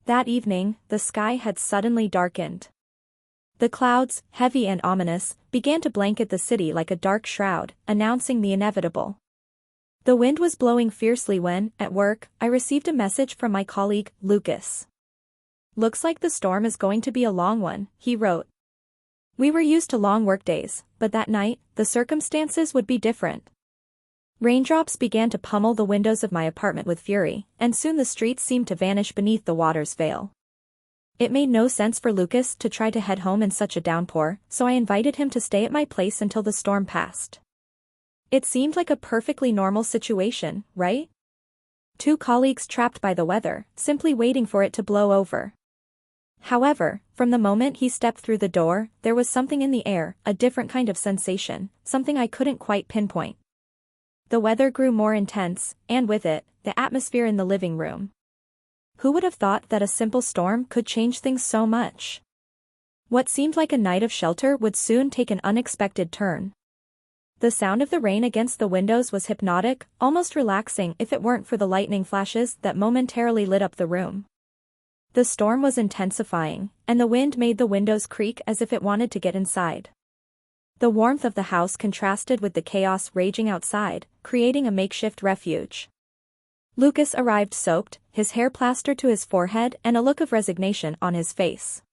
That evening, the sky had suddenly darkened. The clouds, heavy and ominous, began to blanket the city like a dark shroud, announcing the inevitable. The wind was blowing fiercely when, at work, I received a message from my colleague, Lucas. "Looks like the storm is going to be a long one," he wrote. We were used to long workdays, but that night, the circumstances would be different. Raindrops began to pummel the windows of my apartment with fury, and soon the streets seemed to vanish beneath the water's veil. It made no sense for Lucas to try to head home in such a downpour, so I invited him to stay at my place until the storm passed. It seemed like a perfectly normal situation, right? Two colleagues trapped by the weather, simply waiting for it to blow over. However, from the moment he stepped through the door, there was something in the air, a different kind of sensation, something I couldn't quite pinpoint. The weather grew more intense, and with it, the atmosphere in the living room. Who would have thought that a simple storm could change things so much? What seemed like a night of shelter would soon take an unexpected turn. The sound of the rain against the windows was hypnotic, almost relaxing if it weren't for the lightning flashes that momentarily lit up the room. The storm was intensifying, and the wind made the windows creak as if it wanted to get inside. The warmth of the house contrasted with the chaos raging outside, creating a makeshift refuge. Lucas arrived soaked, his hair plastered to his forehead and a look of resignation on his face.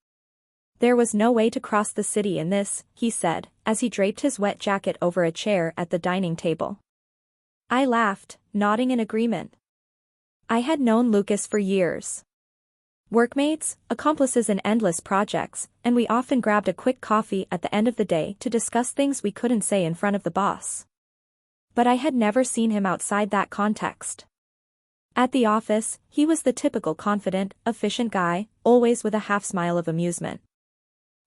"There was no way to cross the city in this," he said, as he draped his wet jacket over a chair at the dining table. I laughed, nodding in agreement. I had known Lucas for years. Workmates, accomplices in endless projects, and we often grabbed a quick coffee at the end of the day to discuss things we couldn't say in front of the boss. But I had never seen him outside that context. At the office, he was the typical confident, efficient guy, always with a half-smile of amusement.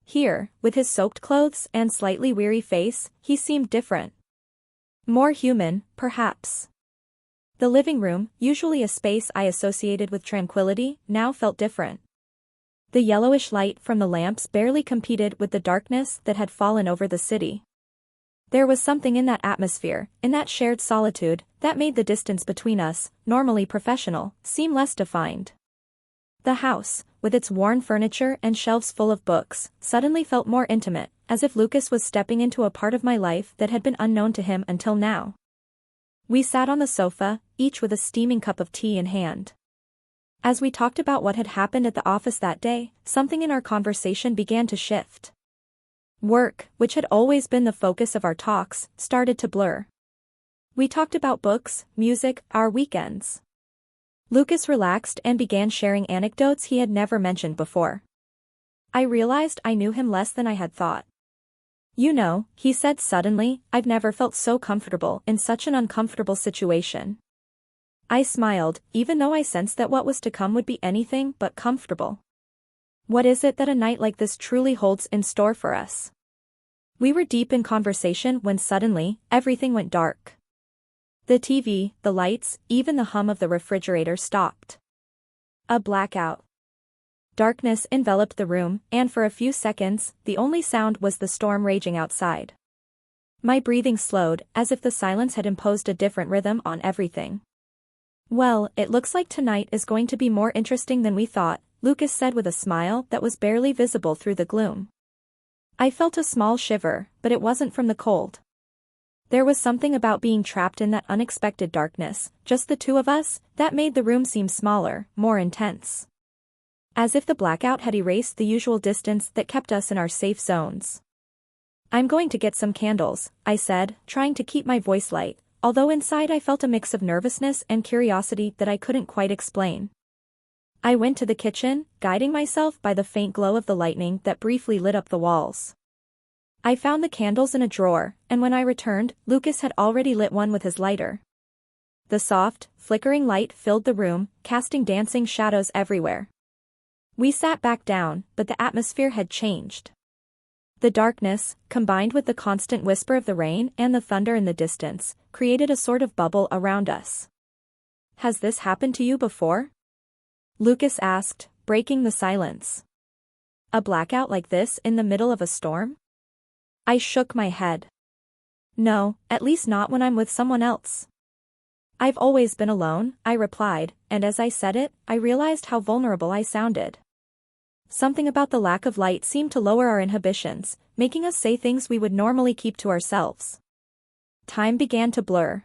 Here, with his soaked clothes and slightly weary face, he seemed different. More human, perhaps. The living room, usually a space I associated with tranquility, now felt different. The yellowish light from the lamps barely competed with the darkness that had fallen over the city. There was something in that atmosphere, in that shared solitude, that made the distance between us, normally professional, seem less defined. The house, with its worn furniture and shelves full of books, suddenly felt more intimate, as if Lucas was stepping into a part of my life that had been unknown to him until now. We sat on the sofa, each with a steaming cup of tea in hand. As we talked about what had happened at the office that day, something in our conversation began to shift. Work, which had always been the focus of our talks, started to blur. We talked about books, music, our weekends. Lucas relaxed and began sharing anecdotes he had never mentioned before. I realized I knew him less than I had thought. "You know," he said suddenly, "I've never felt so comfortable in such an uncomfortable situation." I smiled, even though I sensed that what was to come would be anything but comfortable. What is it that a night like this truly holds in store for us? We were deep in conversation when suddenly, everything went dark. The TV, the lights, even the hum of the refrigerator stopped. A blackout. Darkness enveloped the room, and for a few seconds, the only sound was the storm raging outside. My breathing slowed, as if the silence had imposed a different rhythm on everything. "Well, it looks like tonight is going to be more interesting than we thought," Lucas said with a smile that was barely visible through the gloom. I felt a small shiver, but it wasn't from the cold. There was something about being trapped in that unexpected darkness, just the two of us, that made the room seem smaller, more intense. As if the blackout had erased the usual distance that kept us in our safe zones. "I'm going to get some candles," I said, trying to keep my voice light, although inside I felt a mix of nervousness and curiosity that I couldn't quite explain. I went to the kitchen, guiding myself by the faint glow of the lightning that briefly lit up the walls. I found the candles in a drawer, and when I returned, Lucas had already lit one with his lighter. The soft, flickering light filled the room, casting dancing shadows everywhere. We sat back down, but the atmosphere had changed. The darkness, combined with the constant whisper of the rain and the thunder in the distance, created a sort of bubble around us. "Has this happened to you before?" Lucas asked, breaking the silence. "A blackout like this in the middle of a storm?" I shook my head. "No, at least not when I'm with someone else." "I've always been alone," I replied, and as I said it, I realized how vulnerable I sounded. Something about the lack of light seemed to lower our inhibitions, making us say things we would normally keep to ourselves. Time began to blur.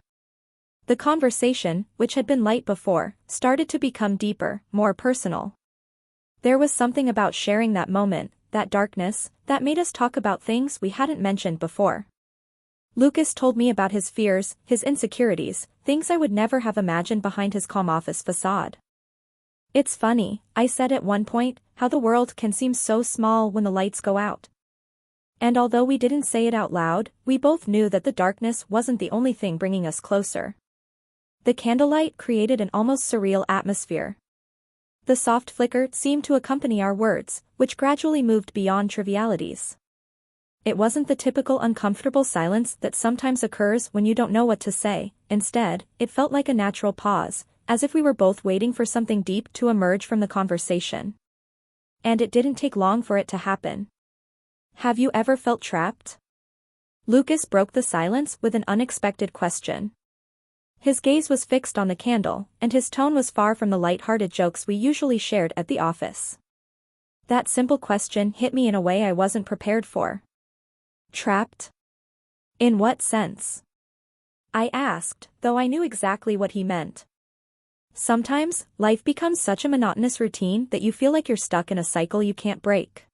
The conversation, which had been light before, started to become deeper, more personal. There was something about sharing that moment, that darkness, that made us talk about things we hadn't mentioned before. Lucas told me about his fears, his insecurities, things I would never have imagined behind his calm office facade. "It's funny," I said at one point, "how the world can seem so small when the lights go out." And although we didn't say it out loud, we both knew that the darkness wasn't the only thing bringing us closer. The candlelight created an almost surreal atmosphere. The soft flicker seemed to accompany our words, which gradually moved beyond trivialities. It wasn't the typical uncomfortable silence that sometimes occurs when you don't know what to say. Instead, it felt like a natural pause, as if we were both waiting for something deep to emerge from the conversation. And it didn't take long for it to happen. "Have you ever felt trapped?" Lucas broke the silence with an unexpected question. His gaze was fixed on the candle, and his tone was far from the light-hearted jokes we usually shared at the office. That simple question hit me in a way I wasn't prepared for. "Trapped? In what sense?" I asked, though I knew exactly what he meant. "Sometimes, life becomes such a monotonous routine that you feel like you're stuck in a cycle you can't break.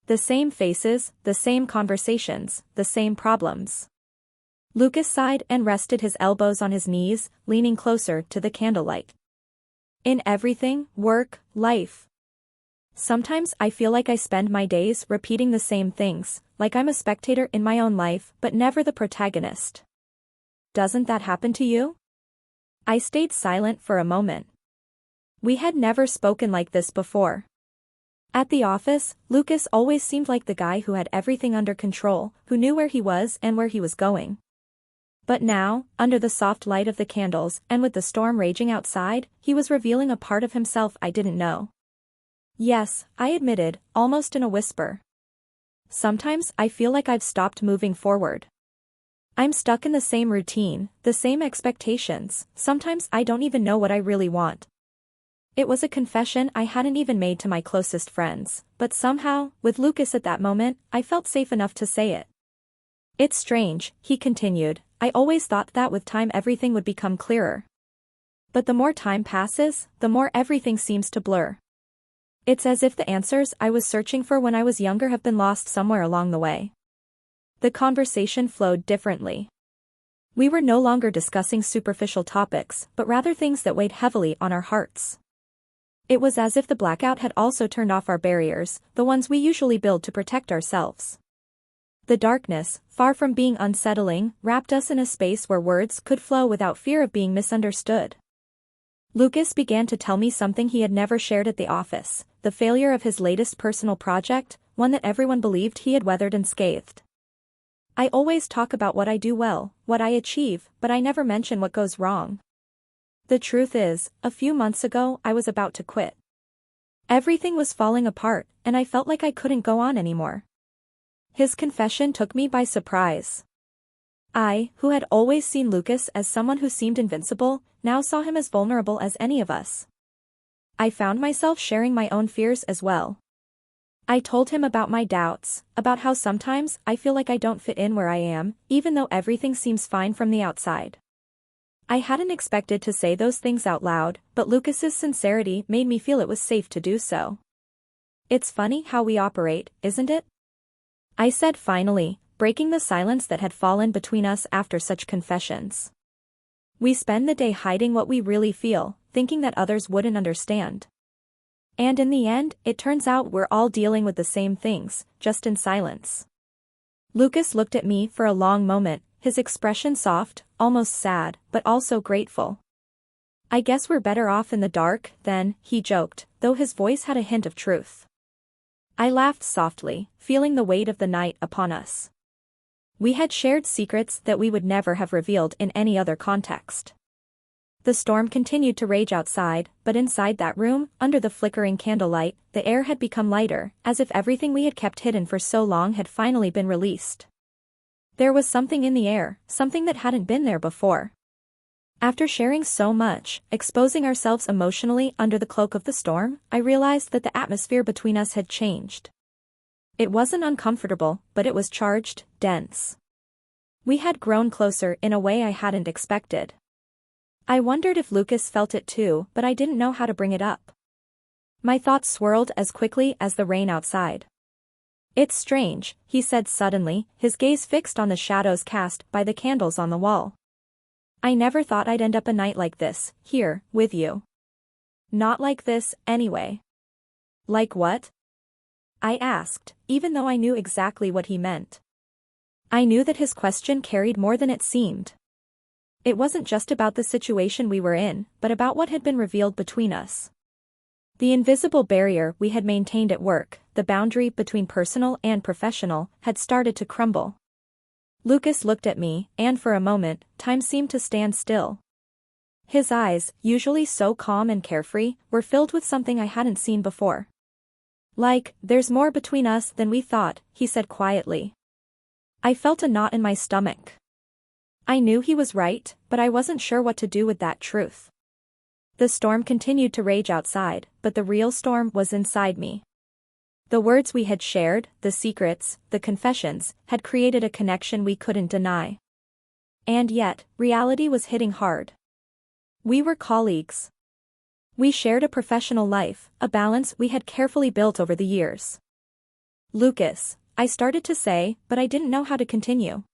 The same faces, the same conversations, the same problems." Lucas sighed and rested his elbows on his knees, leaning closer to the candlelight. "In everything, work, life. Sometimes I feel like I spend my days repeating the same things, like I'm a spectator in my own life but never the protagonist. Doesn't that happen to you?" I stayed silent for a moment. We had never spoken like this before. At the office, Lucas always seemed like the guy who had everything under control, who knew where he was and where he was going. But now, under the soft light of the candles and with the storm raging outside, he was revealing a part of himself I didn't know. "Yes," I admitted, almost in a whisper. "Sometimes I feel like I've stopped moving forward. I'm stuck in the same routine, the same expectations. Sometimes I don't even know what I really want." It was a confession I hadn't even made to my closest friends, but somehow, with Lucas at that moment, I felt safe enough to say it. "It's strange," he continued, "I always thought that with time everything would become clearer. But the more time passes, the more everything seems to blur. It's as if the answers I was searching for when I was younger have been lost somewhere along the way." The conversation flowed differently. We were no longer discussing superficial topics, but rather things that weighed heavily on our hearts. It was as if the blackout had also turned off our barriers, the ones we usually build to protect ourselves. The darkness, far from being unsettling, wrapped us in a space where words could flow without fear of being misunderstood. Lucas began to tell me something he had never shared at the office, the failure of his latest personal project, one that everyone believed he had weathered unscathed. "I always talk about what I do well, what I achieve, but I never mention what goes wrong. The truth is, a few months ago I was about to quit. Everything was falling apart, and I felt like I couldn't go on anymore." His confession took me by surprise. I, who had always seen Lucas as someone who seemed invincible, now saw him as vulnerable as any of us. I found myself sharing my own fears as well. I told him about my doubts, about how sometimes I feel like I don't fit in where I am, even though everything seems fine from the outside. I hadn't expected to say those things out loud, but Lucas's sincerity made me feel it was safe to do so. "It's funny how we operate, isn't it?" I said finally, breaking the silence that had fallen between us after such confessions. "We spend the day hiding what we really feel, thinking that others wouldn't understand. And in the end, it turns out we're all dealing with the same things, just in silence." Lucas looked at me for a long moment, his expression soft, almost sad, but also grateful. "I guess we're better off in the dark, then," he joked, though his voice had a hint of truth. I laughed softly, feeling the weight of the night upon us. We had shared secrets that we would never have revealed in any other context. The storm continued to rage outside, but inside that room, under the flickering candlelight, the air had become lighter, as if everything we had kept hidden for so long had finally been released. There was something in the air, something that hadn't been there before. After sharing so much, exposing ourselves emotionally under the cloak of the storm, I realized that the atmosphere between us had changed. It wasn't uncomfortable, but it was charged, dense. We had grown closer in a way I hadn't expected. I wondered if Lucas felt it too, but I didn't know how to bring it up. My thoughts swirled as quickly as the rain outside. "It's strange," he said suddenly, his gaze fixed on the shadows cast by the candles on the wall. "I never thought I'd end up a night like this, here, with you." "Not like this, anyway." "Like what?" I asked, even though I knew exactly what he meant. I knew that his question carried more than it seemed. It wasn't just about the situation we were in, but about what had been revealed between us. The invisible barrier we had maintained at work, the boundary between personal and professional, had started to crumble. Lucas looked at me, and for a moment, time seemed to stand still. His eyes, usually so calm and carefree, were filled with something I hadn't seen before. "Like, there's more between us than we thought," he said quietly. I felt a knot in my stomach. I knew he was right, but I wasn't sure what to do with that truth. The storm continued to rage outside, but the real storm was inside me. The words we had shared, the secrets, the confessions, had created a connection we couldn't deny. And yet, reality was hitting hard. We were colleagues. We shared a professional life, a balance we had carefully built over the years. "Lucas," I started to say, but I didn't know how to continue.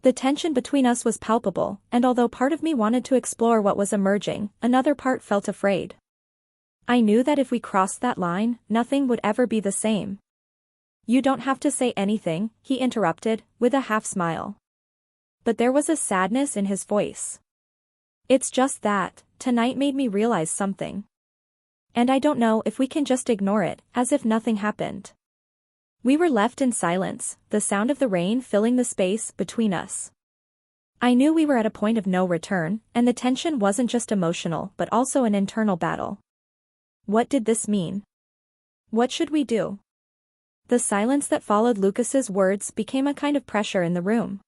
The tension between us was palpable, and although part of me wanted to explore what was emerging, another part felt afraid. I knew that if we crossed that line, nothing would ever be the same. "You don't have to say anything," he interrupted, with a half-smile. But there was a sadness in his voice. "It's just that, tonight made me realize something. And I don't know if we can just ignore it, as if nothing happened." We were left in silence, the sound of the rain filling the space between us. I knew we were at a point of no return, and the tension wasn't just emotional but also an internal battle. What did this mean? What should we do? The silence that followed Lucas's words became a kind of pressure in the room.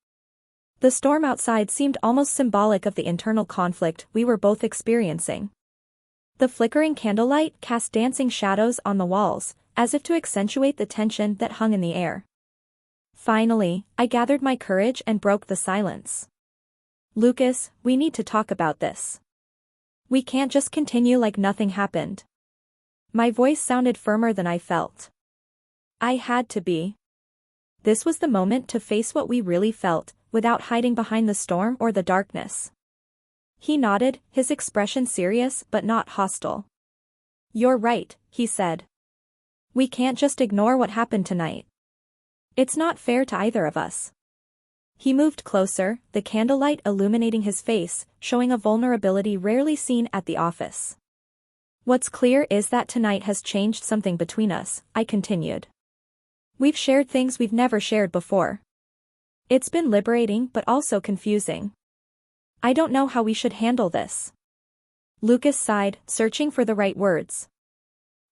The storm outside seemed almost symbolic of the internal conflict we were both experiencing. The flickering candlelight cast dancing shadows on the walls, as if to accentuate the tension that hung in the air. Finally, I gathered my courage and broke the silence. "Lucas, we need to talk about this. We can't just continue like nothing happened." My voice sounded firmer than I felt. I had to be. This was the moment to face what we really felt, without hiding behind the storm or the darkness. He nodded, his expression serious but not hostile. "You're right," he said. "We can't just ignore what happened tonight. It's not fair to either of us." He moved closer, the candlelight illuminating his face, showing a vulnerability rarely seen at the office. "What's clear is that tonight has changed something between us," I continued. "We've shared things we've never shared before. It's been liberating but also confusing. I don't know how we should handle this." Lucas sighed, searching for the right words.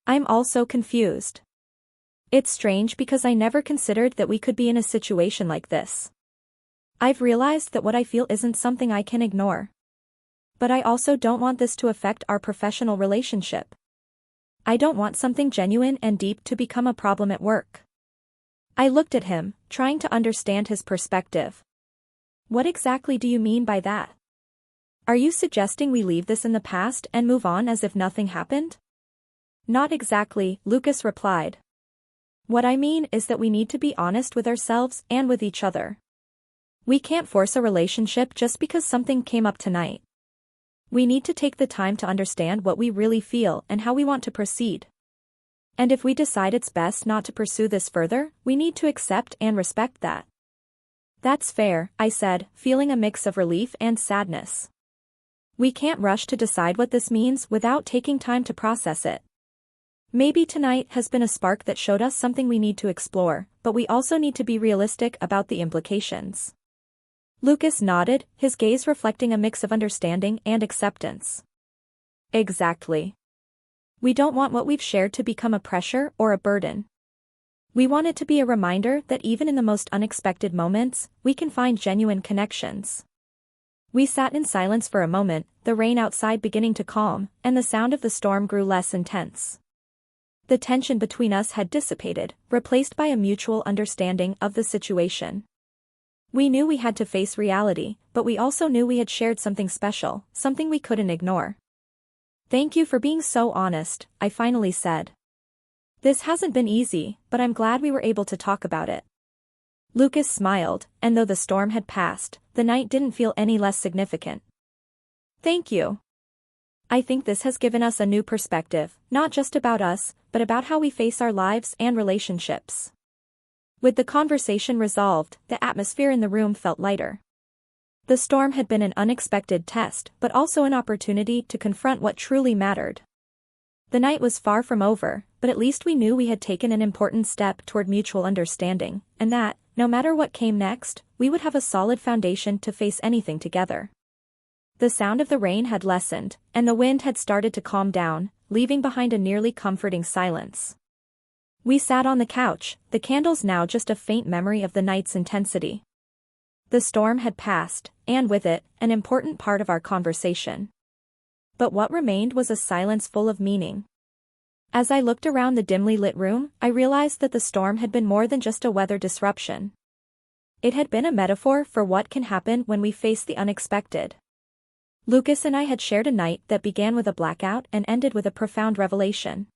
"I'm also confused. It's strange because I never considered that we could be in a situation like this. I've realized that what I feel isn't something I can ignore. But I also don't want this to affect our professional relationship. I don't want something genuine and deep to become a problem at work." I looked at him, trying to understand his perspective. "What exactly do you mean by that? Are you suggesting we leave this in the past and move on as if nothing happened?" "Not exactly," Lucas replied. "What I mean is that we need to be honest with ourselves and with each other. We can't force a relationship just because something came up tonight. We need to take the time to understand what we really feel and how we want to proceed. And if we decide it's best not to pursue this further, we need to accept and respect that." "That's fair," I said, feeling a mix of relief and sadness. "We can't rush to decide what this means without taking time to process it. Maybe tonight has been a spark that showed us something we need to explore, but we also need to be realistic about the implications." Lucas nodded, his gaze reflecting a mix of understanding and acceptance. "Exactly. We don't want what we've shared to become a pressure or a burden. We want it to be a reminder that even in the most unexpected moments, we can find genuine connections." We sat in silence for a moment, the rain outside beginning to calm, and the sound of the storm grew less intense. The tension between us had dissipated, replaced by a mutual understanding of the situation. We knew we had to face reality, but we also knew we had shared something special, something we couldn't ignore. "Thank you for being so honest," I finally said. "This hasn't been easy, but I'm glad we were able to talk about it." Lucas smiled, and though the storm had passed, the night didn't feel any less significant. "Thank you. I think this has given us a new perspective, not just about us, but about how we face our lives and relationships." With the conversation resolved, the atmosphere in the room felt lighter. The storm had been an unexpected test, but also an opportunity to confront what truly mattered. The night was far from over, but at least we knew we had taken an important step toward mutual understanding, and that, no matter what came next, we would have a solid foundation to face anything together. The sound of the rain had lessened, and the wind had started to calm down, leaving behind a nearly comforting silence. We sat on the couch, the candles now just a faint memory of the night's intensity. The storm had passed, and with it, an important part of our conversation. But what remained was a silence full of meaning. As I looked around the dimly lit room, I realized that the storm had been more than just a weather disruption. It had been a metaphor for what can happen when we face the unexpected. Lucas and I had shared a night that began with a blackout and ended with a profound revelation.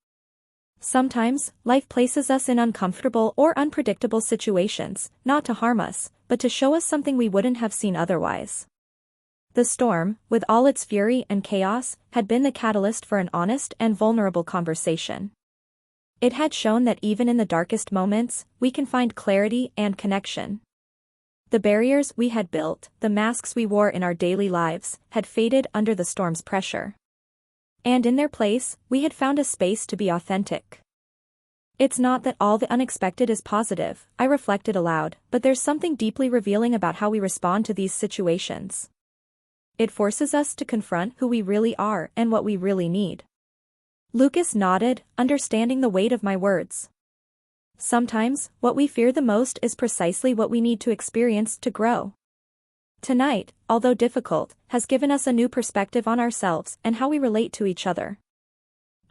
Sometimes, life places us in uncomfortable or unpredictable situations, not to harm us, but to show us something we wouldn't have seen otherwise. The storm, with all its fury and chaos, had been the catalyst for an honest and vulnerable conversation. It had shown that even in the darkest moments, we can find clarity and connection. The barriers we had built, the masks we wore in our daily lives, had faded under the storm's pressure. And in their place, we had found a space to be authentic. "It's not that all the unexpected is positive," I reflected aloud, "but there's something deeply revealing about how we respond to these situations. It forces us to confront who we really are and what we really need." Lucas nodded, understanding the weight of my words. Sometimes, what we fear the most is precisely what we need to experience to grow. Tonight, although difficult, has given us a new perspective on ourselves and how we relate to each other.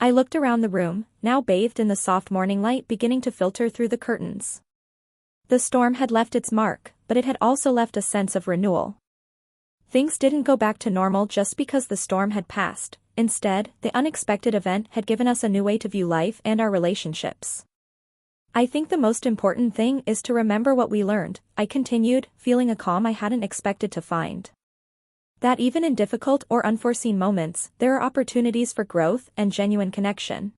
I looked around the room, now bathed in the soft morning light beginning to filter through the curtains. The storm had left its mark, but it had also left a sense of renewal. Things didn't go back to normal just because the storm had passed. Instead, the unexpected event had given us a new way to view life and our relationships. "I think the most important thing is to remember what we learned," I continued, feeling a calm I hadn't expected to find. "That even in difficult or unforeseen moments, there are opportunities for growth and genuine connection.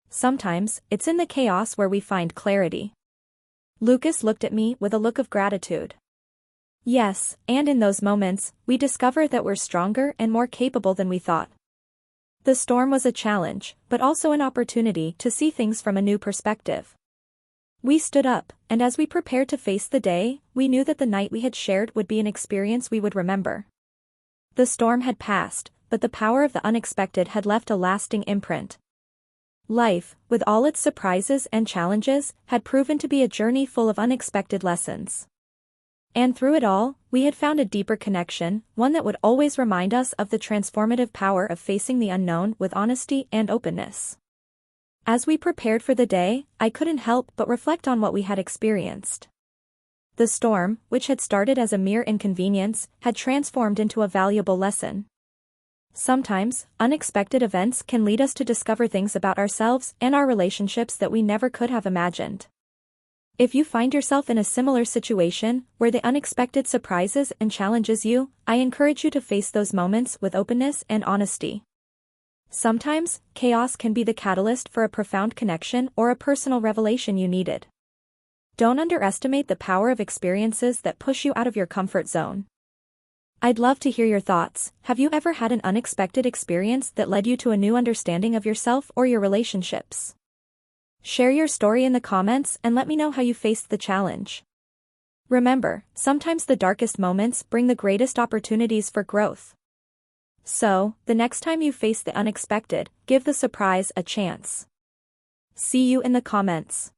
Sometimes, it's in the chaos where we find clarity." Lucas looked at me with a look of gratitude. "Yes, and in those moments, we discover that we're stronger and more capable than we thought." The storm was a challenge, but also an opportunity to see things from a new perspective. We stood up, and as we prepared to face the day, we knew that the night we had shared would be an experience we would remember. The storm had passed, but the power of the unexpected had left a lasting imprint. Life, with all its surprises and challenges, had proven to be a journey full of unexpected lessons. And through it all, we had found a deeper connection, one that would always remind us of the transformative power of facing the unknown with honesty and openness. As we prepared for the day, I couldn't help but reflect on what we had experienced. The storm, which had started as a mere inconvenience, had transformed into a valuable lesson. Sometimes, unexpected events can lead us to discover things about ourselves and our relationships that we never could have imagined. If you find yourself in a similar situation, where the unexpected surprises and challenges you, I encourage you to face those moments with openness and honesty. Sometimes, chaos can be the catalyst for a profound connection or a personal revelation you needed. Don't underestimate the power of experiences that push you out of your comfort zone. I'd love to hear your thoughts. Have you ever had an unexpected experience that led you to a new understanding of yourself or your relationships? Share your story in the comments and let me know how you faced the challenge. Remember, sometimes the darkest moments bring the greatest opportunities for growth. So, the next time you face the unexpected, give the surprise a chance. See you in the comments.